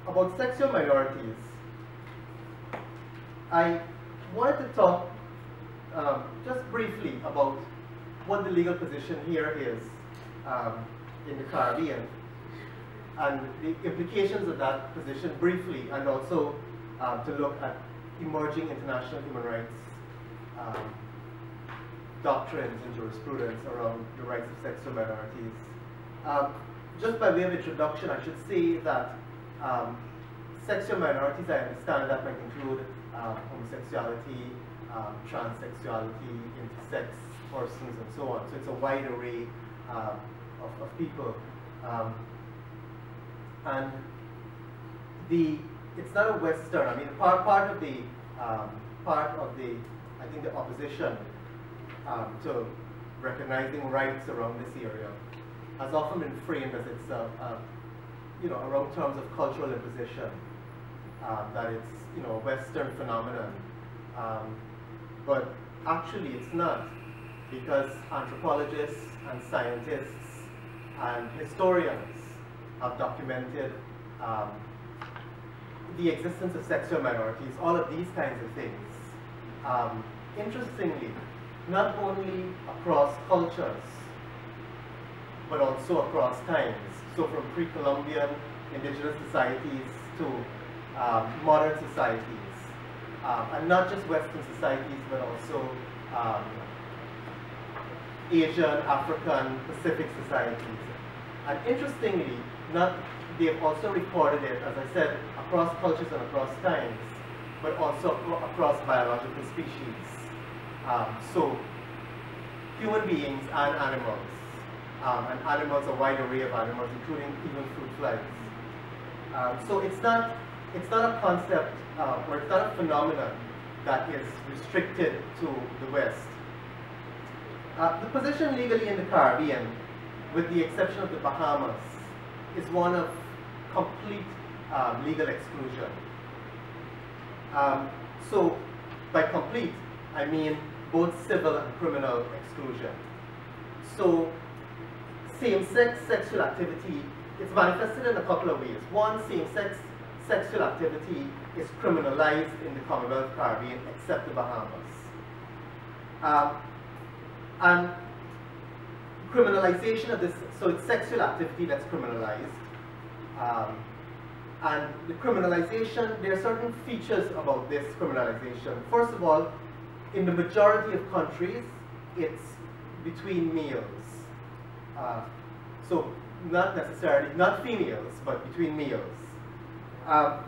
About sexual minorities, I wanted to talk just briefly about what the legal position here is in the Caribbean and the implications of that position briefly, and also to look at emerging international human rights doctrines and jurisprudence around the rights of sexual minorities. Just by way of introduction, I should say that sexual minorities, I understand that might include homosexuality, transsexuality, intersex persons, and so on. So it's a wide array of people. And it's not a Western, I mean, part of the, I think, the opposition to recognizing rights around this area has often been framed as it's, around terms of cultural imposition, that it's, a Western phenomenon. But actually it's not, because anthropologists and scientists and historians have documented the existence of sexual minorities, all of these kinds of things. Interestingly, not only across cultures, but also across times. So from pre-Columbian indigenous societies to modern societies, and not just Western societies, but also Asian, African, Pacific societies. And interestingly, they've also recorded it, as I said, across cultures and across times, but also across biological species. So human beings and animals, a wide array of animals, including even fruit flies. So it's not a concept, or it's not a phenomenon that is restricted to the West. The position legally in the Caribbean, with the exception of the Bahamas, is one of complete legal exclusion. So by complete, I mean both civil and criminal exclusion. So same-sex sexual activity is manifested in a couple of ways. One, same-sex sexual activity is criminalized in the Commonwealth Caribbean, except the Bahamas. And criminalization of this, so it's sexual activity that's criminalized. And the criminalization, there are certain features about this criminalization. First of all, in the majority of countries, it's between males. So not necessarily, not females, but between males.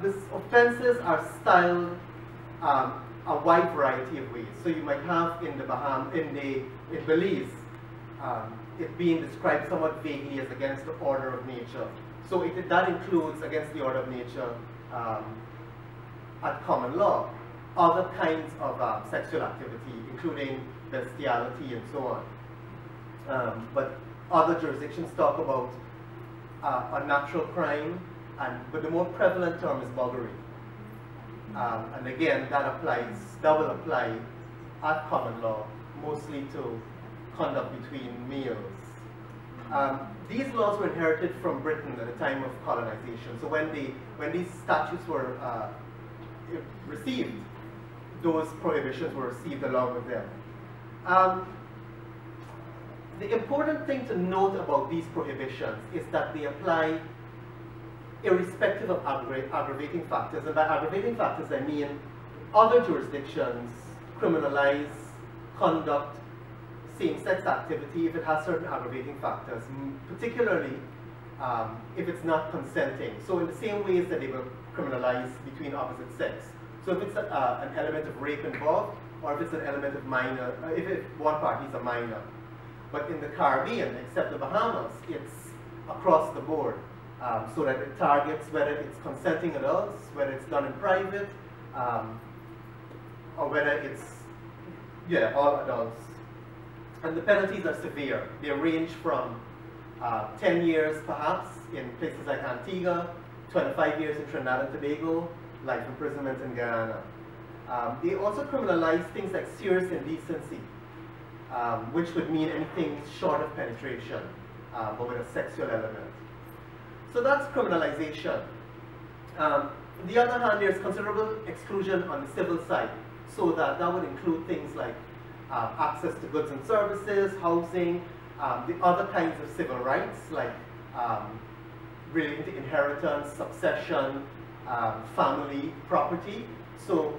These offenses are styled a wide variety of ways. So you might have in the in Belize, it being described somewhat vaguely as against the order of nature. So that includes against the order of nature at common law, other kinds of sexual activity, including bestiality and so on. But other jurisdictions talk about a natural crime, but the more prevalent term is buggery. And again, that will apply at common law, mostly to conduct between males. These laws were inherited from Britain at the time of colonization. So when these statutes were received, those prohibitions were received along with them. The important thing to note about these prohibitions is that they apply irrespective of aggravating factors. And by aggravating factors, I mean other jurisdictions criminalize conduct, same-sex activity, if it has certain aggravating factors, particularly if it's not consenting. So in the same ways that they will criminalize between opposite sex. So if it's an element of rape involved, or if it's an element of minor, if one party is a minor. But in the Caribbean, except the Bahamas, it's across the board. So that it targets whether it's consenting adults, whether it's done in private, or whether it's, all adults. And the penalties are severe. They range from 10 years perhaps in places like Antigua, 25 years in Trinidad and Tobago, life imprisonment in Guyana. They also criminalize things like serious indecency, which would mean anything short of penetration, but with a sexual element. So that's criminalization. On the other hand, there's considerable exclusion on the civil side, so that would include things like access to goods and services, housing, the other kinds of civil rights like relating to inheritance, succession, family, property. So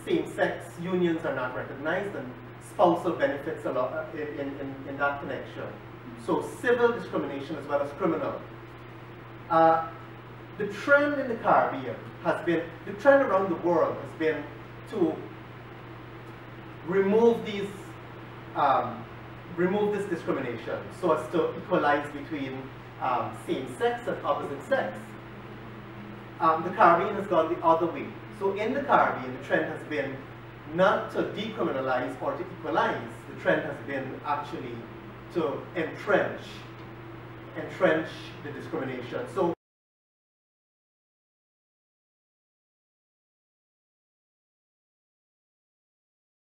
same-sex unions are not recognized, and spousal benefits a lot in that connection. So civil discrimination as well as criminal. The trend in the Caribbean has been, the trend around the world has been to remove these, remove this discrimination so as to equalize between same-sex and opposite sex. The Caribbean has gone the other way. So in the Caribbean, the trend has been not to decriminalize or to equalize. The trend has been actually to entrench the discrimination. So